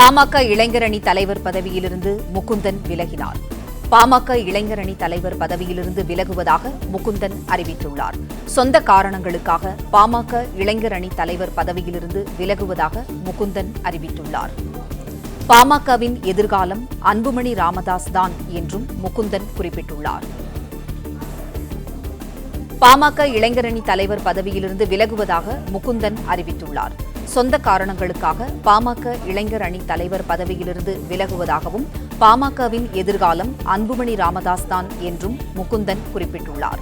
பாமக இளைஞரணி தலைவர் பதவியிலிருந்து முகுந்தன் விலகினார். பாமக இளைஞரணி தலைவர் பதவியிலிருந்து விலகுவதாக முகுந்தன் அறிவித்துள்ளார். சொந்த காரணங்களுக்காக பாமக இளைஞரணி தலைவர் பதவியிலிருந்து விலகுவதாக முகுந்தன் அறிவித்துள்ளார். பாமகவின் எதிர்காலம் அன்புமணி ராமதாஸ் தான் என்றும் முகுந்தன் குறிப்பிட்டுள்ளார். பாமக இளைஞரணி தலைவர் பதவியிலிருந்து விலகுவதாக முகுந்தன் அறிவித்துள்ளார். சொந்த காரணங்களுக்காக பாமக இளைஞர் அணி தலைவர் பதவியிலிருந்து விலகுவதாகவும் பாமகவின் எதிர்காலம் அன்புமணி ராமதாஸ் தான் என்றும் முகுந்தன் குறிப்பிட்டுள்ளார்.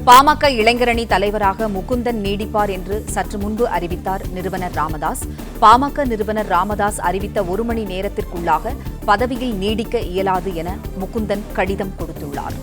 பாமக இளைஞரணி தலைவராக முகுந்தன் நீடிப்பார் என்று சற்று முன்பு அறிவித்தார் நிறுவனர் ராமதாஸ். பாமக நிறுவனர் ராமதாஸ் அறிவித்த 1 மணி நேரத்திற்குள்ளாக பதவியில் நீடிக்க இயலாது என முகுந்தன் கடிதம் கொடுத்துள்ளார்.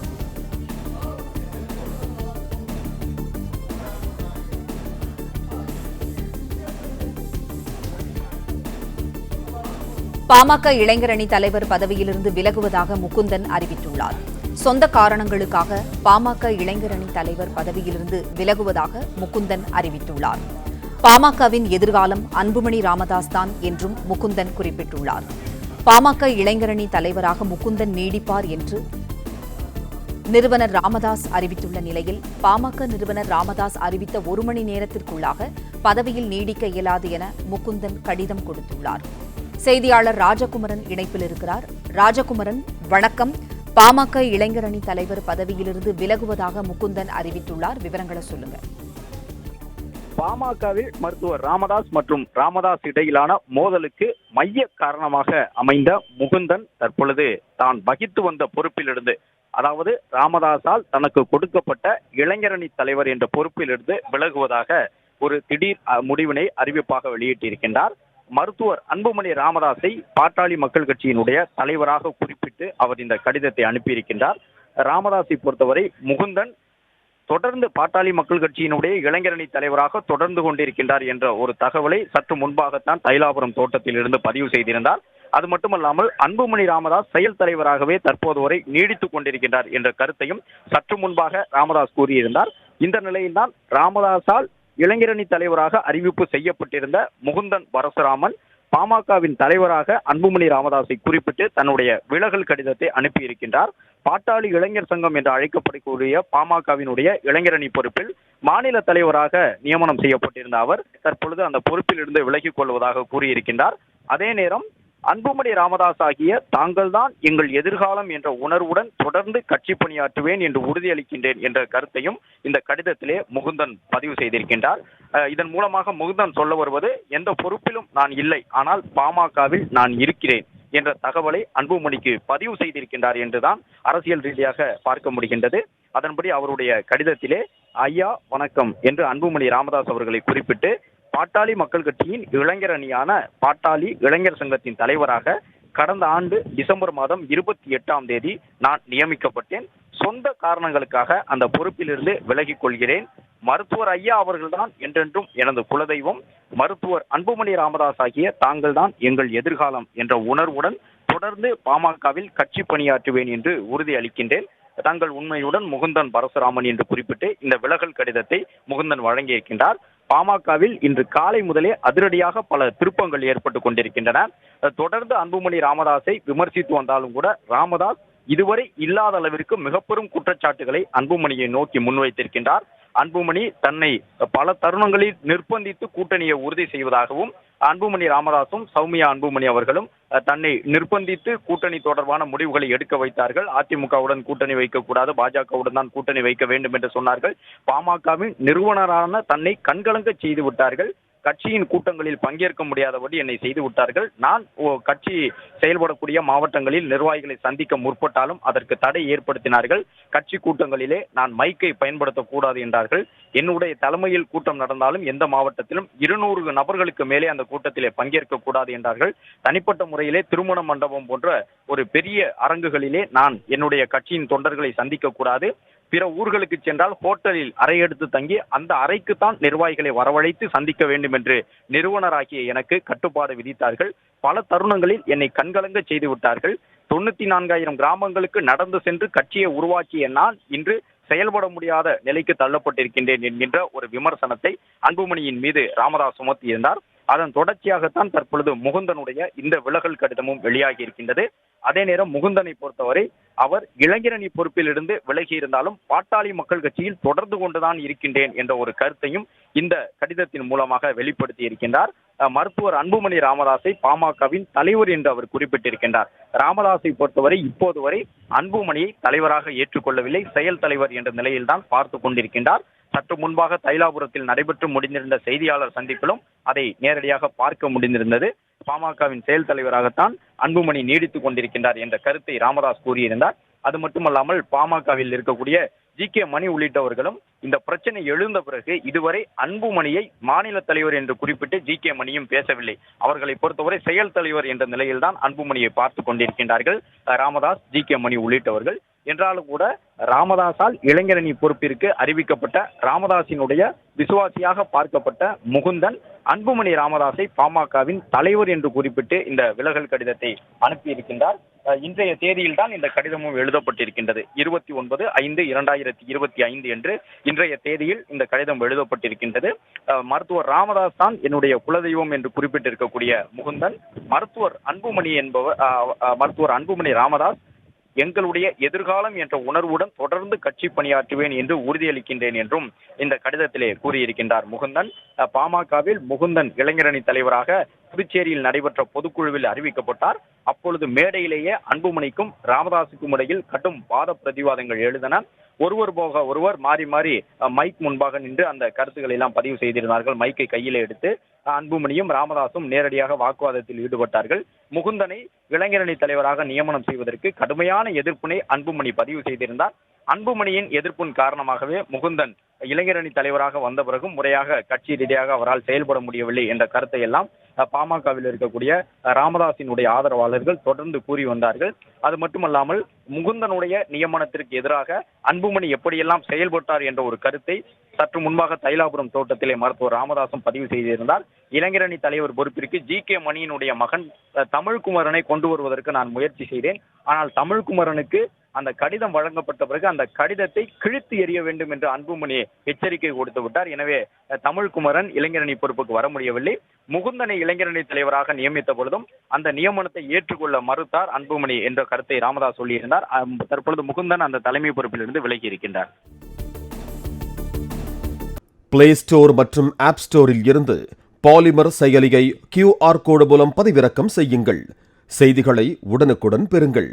பாமக இளைஞரணி தலைவர் பதவியிலிருந்து விலகுவதாக முகுந்தன் அறிவித்துள்ளார். சொந்த காரணங்களுக்காக பாமக இளைஞரணி தலைவர் பதவியிலிருந்து விலகுவதாக முகுந்தன் அறிவித்துள்ளார். பாமகவின் எதிர்காலம் அன்புமணி ராமதாஸ் தான் என்றும் முகுந்தன் குறிப்பிட்டுள்ளார். பாமக இளைஞரணி தலைவராக முகுந்தன் நீடிப்பார் என்று நிறுவனர் ராமதாஸ் அறிவித்துள்ள நிலையில் பாமக நிறுவனர் ராமதாஸ் அறிவித்த 1 மணி நேரத்திற்குள்ளாக பதவியில் நீடிக்க இயலாது என முகுந்தன் கடிதம் கொடுத்துள்ளார். செய்தியாளர் ராஜகுமரன் இணைப்பில் இருக்கிறார். ராஜகுமரன், வணக்கம். பாமக இளைஞரணி தலைவர் பதவியிலிருந்து விலகுவதாக முகுந்தன் அறிவித்துள்ளார். விவரங்களை சொல்லுங்க. பாமகவில் மருத்துவர் ராமதாஸ் மற்றும் ராமதாஸ் இடையிலான மோதலுக்கு மைய காரணமாக அமைந்த முகுந்தன் தற்பொழுது தான் வகித்து வந்த பொறுப்பிலிருந்து, அதாவது ராமதாஸால் தனக்கு கொடுக்கப்பட்ட இளைஞரணி தலைவர் என்ற பொறுப்பிலிருந்து விலகுவதாக ஒரு திடீர் முடிவினை அறிவிப்பாக வெளியிட்டிருக்கின்றார். மருத்துவர் அன்புமணி ராமதாஸை பாட்டாளி மக்கள் கட்சியினுடைய தலைவராக குறிப்பிட்டு அவர் இந்த கடிதத்தை அனுப்பியிருக்கின்றார். ராமதாஸை பொறுத்தவரை முகுந்தன் தொடர்ந்து பாட்டாளி மக்கள் கட்சியினுடைய இளைஞரணி தலைவராக தொடர்ந்து கொண்டிருக்கின்றார் என்ற ஒரு தகவலை சற்று முன்பாகத்தான் தைலாபுரம் தோட்டத்தில் இருந்து பதிவு செய்திருந்தார். அது மட்டுமல்லாமல் அன்புமணி ராமதாஸ் செயல் தலைவராகவே தற்போது வரை நீடித்துக் கொண்டிருக்கின்றார் என்ற கருத்தையும் சற்று முன்பாக ராமதாஸ் கூறியிருந்தார். இந்த நிலையில்தான் ராமதாஸால் இளைஞரணி தலைவராக அறிவிப்பு செய்யப்பட்டிருந்த முகுந்தன் பரசுராமன் பாமகவின் தலைவராக அன்புமணி ராமதாஸை குறிப்பிட்டு தன்னுடைய விலகல் கடிதத்தை அனுப்பியிருக்கின்றார். பாட்டாளி இளைஞர் சங்கம் என்று அழைக்கப்படக்கூடிய பாமகவினுடைய இளைஞரணி பொறுப்பில் மாநில தலைவராக நியமனம் செய்யப்பட்டிருந்த அவர் தற்பொழுது அந்த பொறுப்பில் இருந்து விலகிக் கொள்வதாக கூறியிருக்கின்றார். அதே நேரம் அன்புமணி ராமதாஸ் ஆகிய தாங்கள்தான் எங்கள் எதிர்காலம் என்ற உணர்வுடன் தொடர்ந்து கட்சி பணியாற்றுவேன் என்று உறுதியளிக்கின்றேன் என்ற கருத்தையும் இந்த கடிதத்திலே முகுந்தன் பதிவு செய்திருக்கின்றார். இதன் மூலமாக முகுந்தன் சொல்ல வருவது, எந்த பொறுப்பிலும் நான் இல்லை, ஆனால் பாமகவில் நான் இருக்கிறேன் என்ற தகவலை அன்புமணிக்கு பதிவு செய்திருக்கின்றார் என்றுதான் அரசியல் ரீதியாக பார்க்க முடிகின்றது. அதன்படி அவருடைய கடிதத்திலே ஐயா வணக்கம் என்று அன்புமணி ராமதாஸ் அவர்களை குறிப்பிட்டு பாட்டாளி மக்கள் கட்சியின் இளைஞர் அணியான பாட்டாளி இளைஞர் சங்கத்தின் தலைவராக கடந்த ஆண்டு டிசம்பர் மாதம் 28ஆம் தேதி நான் நியமிக்கப்பட்டேன். சொந்த காரணங்களுக்காக அந்த பொறுப்பிலிருந்து விலகிக் கொள்கிறேன். மருத்துவர் ஐயா அவர்கள்தான் என்றென்றும் எனது குலதெய்வம். மருத்துவர் அன்புமணி ராமதாஸ் ஆகிய தாங்கள்தான் எங்கள் எதிர்காலம் என்ற உணர்வுடன் தொடர்ந்து பாமகவில் கட்சி பணியாற்றுவேன் என்று உறுதி அளிக்கின்றேன். தங்கள் உண்மையுடன் முகுந்தன் பரசுராமன் என்று குறிப்பிட்டு இந்த விலகல் கடிதத்தை முகுந்தன் வழங்கியிருக்கின்றார். பாமகவில் இன்று காலை முதலே அதிரடியாக பல திருப்பங்கள் ஏற்பட்டு கொண்டிருக்கின்றன. தொடர்ந்து அன்புமணி ராமதாஸை விமர்சித்து வந்தாலும் கூட ராமதாஸ் இதுவரை இல்லாத அளவிற்கு மிக பெரும் குற்றச்சாட்டுகளை அன்புமணியை நோக்கி முன்வைத்திருக்கின்றார். அன்புமணி தன்னை பல தருணங்களில் நிர்பந்தித்து கூட்டணியை உறுதி செய்வதாகவும், அன்புமணி ராமதாசும் சௌமியா அன்புமணி அவர்களும் தன்னை நிர்பந்தித்து கூட்டணி தொடர்பான முடிவுகளை எடுக்க வைத்தார்கள். அதிமுகவுடன் கூட்டணி வைக்கக்கூடாது, பாஜகவுடன் தான் கூட்டணி வைக்க வேண்டும் என்று சொன்னார்கள். பாமகவின் நிறுவனரான தன்னை கண்கலங்க செய்து விட்டார்கள். கட்சியின் கூட்டங்களில் பங்கேற்க முடியாதபடி என்னை செய்து விட்டார்கள். நான் கட்சி செயல்படக்கூடிய மாவட்டங்களில் நிர்வாகிகளை சந்திக்க முற்பட்டாலும் அதற்கு தடை ஏற்படுத்தினார்கள். கட்சி கூட்டங்களிலே நான் மைக்கை பயன்படுத்தக்கூடாது என்றார்கள். என்னுடைய தலைமையில் கூட்டம் நடந்தாலும் எந்த மாவட்டத்திலும் 200 நபர்களுக்கு மேலே அந்த கூட்டத்திலே பங்கேற்க கூடாது என்றார்கள். தனிப்பட்ட முறையிலே திருமண மண்டபம் போன்ற ஒரு பெரிய அரங்குகளிலே நான் என்னுடைய கட்சியின் தொண்டர்களை சந்திக்க கூடாது. பிற ஊர்களுக்கு சென்றால் ஹோட்டலில் அறை எடுத்து தங்கி அந்த அறைக்குத்தான் நிர்வாகிகளை வரவழைத்து சந்திக்க வேண்டும் என்று நிறுவனராகிய எனக்கு கட்டுப்பாடு விதித்தார்கள். பல தருணங்களில் என்னை கண்கலங்க செய்து விட்டார்கள். 94,000 கிராமங்களுக்கு நடந்து சென்று கட்சியை உருவாக்கிய நான் இன்று செயல்பட முடியாத நிலைக்கு தள்ளப்பட்டிருக்கின்றேன் என்கின்ற ஒரு விமர்சனத்தை அன்புமணியின் மீது ராமதாஸ் சுமத்தியிருந்தார். அதன் தொடர்ச்சியாகத்தான் தற்பொழுது முகுந்தனுடைய இந்த விலகல் கடிதமும் வெளியாகி இருக்கின்றது. அதே நேரம் முகுந்தனை பொறுத்தவரை அவர் இளைஞரணி பொறுப்பில் இருந்து விலகி இருந்தாலும் பாட்டாளி மக்கள் கட்சியில் தொடர்ந்து கொண்டுதான் இருக்கின்றேன் என்ற ஒரு கருத்தையும் இந்த கடிதத்தின் மூலமாக வெளிப்படுத்தி இருக்கின்றார். மருத்துவர் அன்புமணி ராமதாஸை பாமகவின் தலைவர் என்று அவர் குறிப்பிட்டிருக்கின்றார். ராமதாஸை பொறுத்தவரை இப்போது வரை அன்புமணியை தலைவராக ஏற்றுக்கொள்ளவில்லை, செயல் தலைவர் என்ற நிலையில்தான் பார்த்து கொண்டிருக்கின்றார். சற்று முன்பாக தைலாபுரத்தில் நடைபெற்று முடிந்திருந்த செய்தியாளர் சந்திப்பிலும் அதை நேரடியாக பார்க்க முடிந்திருந்தது. பாமகவின் செயல் தலைவராகத்தான் அன்புமணி நீடித்துக் கொண்டிருக்கின்றார் என்ற கருத்தை ராமதாஸ் கூறியிருந்தார். அது மட்டுமல்லாமல் பாமகவில் இருக்கக்கூடிய ஜி.கே. மணி உள்ளிட்டவர்களும் இந்த பிரச்சனை எழுந்த பிறகு இதுவரை அன்புமணியை மாநில தலைவர் என்று குறிப்பிட்டு ஜி.கே. மணியும் பேசவில்லை. அவர்களை பொறுத்தவரை செயல் தலைவர் என்ற நிலையில்தான் அன்புமணியை பார்த்து கொண்டிருக்கின்றார்கள் ராமதாஸ், ஜி.கே. மணி உள்ளிட்டவர்கள். என்றாலும் கூட ராமதாஸால் இளைஞரணி பொறுப்பிற்கு அறிவிக்கப்பட்ட ராமதாஸினுடைய விசுவாசியாக பார்க்கப்பட்ட முகுந்தன் அன்புமணி ராமதாஸை பாமகவின் தலைவர் என்று குறிப்பிட்டு இந்த விலகல் கடிதத்தை அனுப்பியிருக்கின்றார். இன்றைய தேதியில் தான் இந்த கடிதமும் எழுதப்பட்டிருக்கின்றது. 29/5/2025 என்று இன்றைய தேதியில் இந்த கடிதம் எழுதப்பட்டிருக்கின்றது. மருத்துவர் ராமதாஸ் தான் என்னுடைய குலதெய்வம் என்று குறிப்பிட்டிருக்கக்கூடிய முகுந்தன் மருத்துவர் அன்புமணி ராமதாஸ் எங்களுடைய எதிர்காலம் என்ற உணர்வுடன் தொடர்ந்து கட்சி பணியாற்றுவேன் என்று உறுதியளிக்கின்றேன் என்றும் இந்த கடிதத்திலே கூறியிருக்கின்றார் முகுந்தன். பாமகவில் முகுந்தன் இளைஞரணி தலைவராக புதுச்சேரியில் நடைபெற்ற பொதுக்குழுவில் அறிவிக்கப்பட்டார். அப்பொழுது மேடையிலேயே அன்புமணிக்கும் ராமதாஸுக்கும் இடையில் கடும் வாத பிரதிவாதங்கள் எழுந்தன. ஒருவர் போக ஒருவர் மாறி மாறி மைக் முன்பாக நின்று அந்த கருத்துக்களை எல்லாம் பதிவு செய்திருந்தார்கள். மைக்கை கையிலே எடுத்து அன்புமணியும் ராமதாசும் நேரடியாக வாக்குவாதத்தில் ஈடுபட்டார்கள். முகுந்தனை இளைஞரணி தலைவராக நியமனம் செய்வதற்கு கடுமையான எதிர்ப்பினை அன்புமணி பதிவு செய்திருந்தார். அன்புமணியின் எதிர்ப்பின் காரணமாகவே முகுந்தன் இளைஞரணி தலைவராக வந்த பிறகும் முறையாக கட்சி ரீதியாக அவரால் செயல்பட முடியவில்லை என்ற கருத்தை எல்லாம் பாமகவில் இருக்கக்கூடிய ராமதாஸினுடைய ஆதரவாளர்கள் தொடர்ந்து கூறி வந்தார்கள். அது மட்டுமல்லாமல் முகுந்தனுடைய நியமனத்திற்கு எதிராக அன்புமணி எப்படியெல்லாம் செயல்பட்டார் என்ற ஒரு கருத்தை சற்று முன்பாக தைலாபுரம் தோட்டத்திலே மருத்துவர் ராமதாசும் பதிவு செய்திருந்தார். இளைஞரணி தலைவர் பொறுப்பிற்கு ஜி.கே. மணியினுடைய மகன் தமிழ்குமரனை கொண்டு வருவதற்கு நான் முயற்சி செய்தேன். ஆனால் தமிழ்குமரனுக்கு அந்த கடிதம் வழங்கப்பட்ட பிறகு அந்த கடிதத்தை கிழித்து எறிய வேண்டும் என்று அன்புமணி எச்சரிக்கை கொடுத்து விட்டார். எனவே தமிழ்குமரன் இளைஞரணி பொறுப்புக்கு வர முடியவில்லை. முகுந்தனை இளைஞரணி தலைவராக நியமித்த பொழுதும் அந்த நியமனத்தை ஏற்றுக்கொள்ள மறுத்தார் அன்புமணி என்ற கருத்தை ராமதாஸ் சொல்லியிருந்தார். தற்பொழுது முகுந்தன் அந்த தலைமை பொறுப்பிலிருந்து விலகி இருக்கின்றார். பிளே ஸ்டோர் மற்றும் ஆப் ஸ்டோரில் இருந்து பாலிமர் செயலியை QR கோடு மூலம் பதிவிறக்கம் செய்யுங்கள். செய்திகளை உடனுக்குடன் பெறுங்கள்.